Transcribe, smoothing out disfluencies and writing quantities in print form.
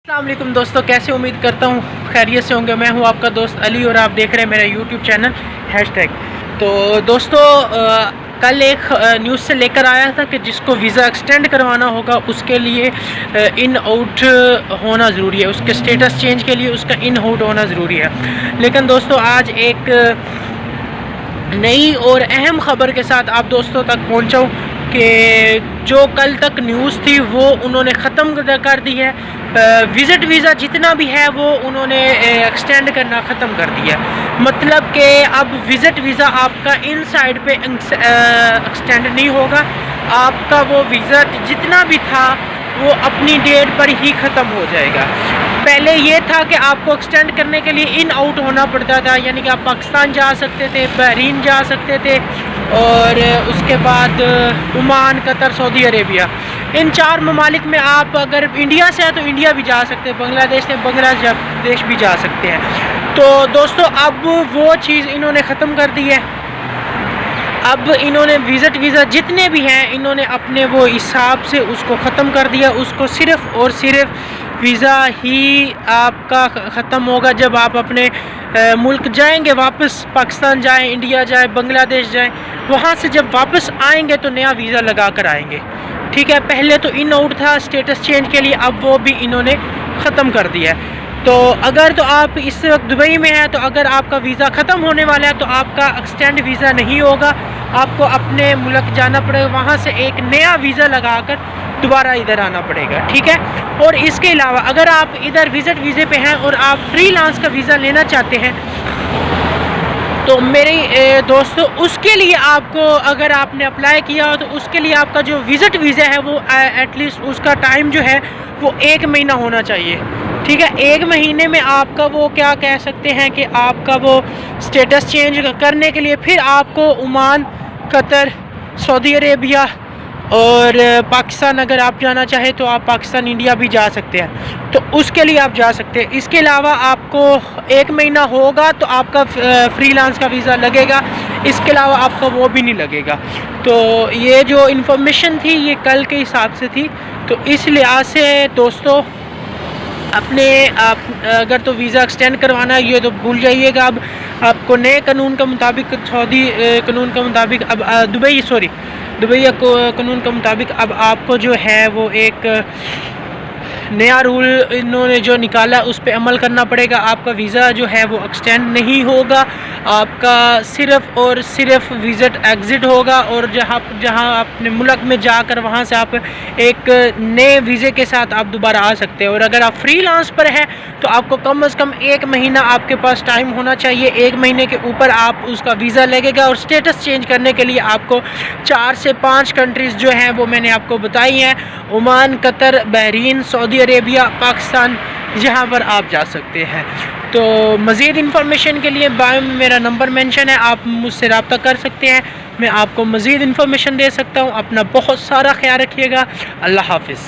السلام علیکم دوستو، کیسے امید کرتا ہوں خیریت سے ہوں گے۔ میں ہوں آپ کا دوست علی اور آپ دیکھ رہے ہیں میرا یوٹیوب چینل #۔ تو دوستو کل ایک نیوز سے لے کر آیا تھا کہ جس کو ویزا ایکسٹینڈ کروانا ہوگا اس کے لیے ان آؤٹ ہونا ضروری ہے، اس کے سٹیٹس چینج کے لیے اس کا ان آؤٹ ہونا ضروری ہے۔ لیکن دوستو آج ایک نئی اور اہم خبر کے ساتھ آپ دوستوں تک پہنچا ہوں کہ جو کل تک نیوز تھی وہ انہوں نے ختم کر دی ہے۔ وزٹ ویزا جتنا بھی ہے وہ انہوں نے ایکسٹینڈ کرنا ختم کر دیا، مطلب کہ اب وزٹ ویزا آپ کا ان سائڈ پہ ایکسٹینڈ نہیں ہوگا، آپ کا وہ ویزا جتنا بھی تھا وہ اپنی ڈیٹ پر ہی ختم ہو جائے گا۔ پہلے یہ تھا کہ آپ کو ایکسٹینڈ کرنے کے لیے ان آؤٹ ہونا پڑتا تھا، یعنی کہ آپ پاکستان جا سکتے تھے، بحرین جا سکتے تھے، اور اس کے بعد عمان، قطر، سعودی عربیہ، ان 4 ممالک میں آپ اگر انڈیا سے ہیں تو انڈیا بھی جا سکتے ہیں، بنگلہ دیش سے بنگلہ دیش بھی جا سکتے ہیں۔ تو دوستو اب وہ چیز انہوں نے ختم کر دی ہے۔ اب انہوں نے وزٹ ویزا جتنے بھی ہیں انہوں نے اپنے وہ حساب سے اس کو ختم کر دیا۔ اس کو صرف اور صرف ویزا ہی آپ کا ختم ہوگا جب آپ اپنے ملک جائیں گے، واپس پاکستان جائیں، انڈیا جائیں، بنگلہ دیش جائیں، وہاں سے جب واپس آئیں گے تو نیا ویزا لگا کر آئیں گے، ٹھیک ہے۔ پہلے تو ان آؤٹ تھا سٹیٹس چینج کے لیے، اب وہ بھی انہوں نے ختم کر دیا ہے۔ تو اگر تو آپ اس وقت دبئی میں ہیں تو اگر آپ کا ویزا ختم ہونے والا ہے تو آپ کا ایکسٹینڈ ویزا نہیں ہوگا، آپ کو اپنے ملک جانا پڑے گا، وہاں سے ایک نیا ویزا لگا کر دوبارہ ادھر آنا پڑے گا، ٹھیک ہے۔ اور اس کے علاوہ اگر آپ ادھر وزٹ ویزے پہ ہیں اور آپ فری لانس کا ویزا لینا چاہتے ہیں تو میرے دوستو اس کے لیے آپ کو اگر آپ نے اپلائی کیا ہو تو اس کے لیے آپ کا جو وزٹ ویزا ہے وہ ایٹ لیسٹ اس کا ٹائم جو ہے وہ 1 مہینہ ہونا چاہیے، ٹھیک ہے۔ 1 مہینے میں آپ کا وہ کیا کہہ سکتے ہیں کہ آپ کا وہ سٹیٹس چینج کرنے کے لیے پھر آپ کو عمان، قطر، سعودی عربیہ اور پاکستان اگر آپ جانا چاہیں تو آپ پاکستان، انڈیا بھی جا سکتے ہیں، تو اس کے لیے آپ جا سکتے ہیں۔ اس کے علاوہ آپ کو 1 مہینہ ہوگا تو آپ کا فری لانس کا ویزا لگے گا، اس کے علاوہ آپ کا وہ بھی نہیں لگے گا۔ تو یہ جو انفارمیشن تھی یہ کل کے حساب سے تھی، تو اس لحاظ سے دوستو اپنے اگر تو ویزا ایکسٹینڈ کروانا ہے یہ تو بھول جائیے گا۔ اب آپ کو نئے قانون کے مطابق، سعودی قانون کے مطابق، اب دبئی قانون کے مطابق اب آپ کو جو ہے وہ ایک نیا رول انہوں نے جو نکالا اس پہ عمل کرنا پڑے گا۔ آپ کا ویزا جو ہے وہ ایکسٹینڈ نہیں ہوگا، آپ کا صرف اور صرف وزٹ ایگزٹ ہوگا، اور جہاں اپنے ملک میں جا کر وہاں سے آپ ایک نئے ویزے کے ساتھ آپ دوبارہ آ سکتے ہیں۔ اور اگر آپ فری لانس پر ہیں تو آپ کو کم از کم 1 مہینہ آپ کے پاس ٹائم ہونا چاہیے، 1 مہینے کے اوپر آپ اس کا ویزا لگے گا، اور سٹیٹس چینج کرنے کے لیے آپ کو 4 سے 5 کنٹریز جو ہیں وہ میں نے آپ کو بتائی ہیں، عمان، قطر، بحرین، سعودی عربیہ، پاکستان، جہاں پر آپ جا سکتے ہیں۔ تو مزید انفارمیشن کے لیے بایو میں میرا نمبر مینشن ہے، آپ مجھ سے رابطہ کر سکتے ہیں، میں آپ کو مزید انفارمیشن دے سکتا ہوں۔ اپنا بہت سارا خیال رکھیے گا، اللہ حافظ۔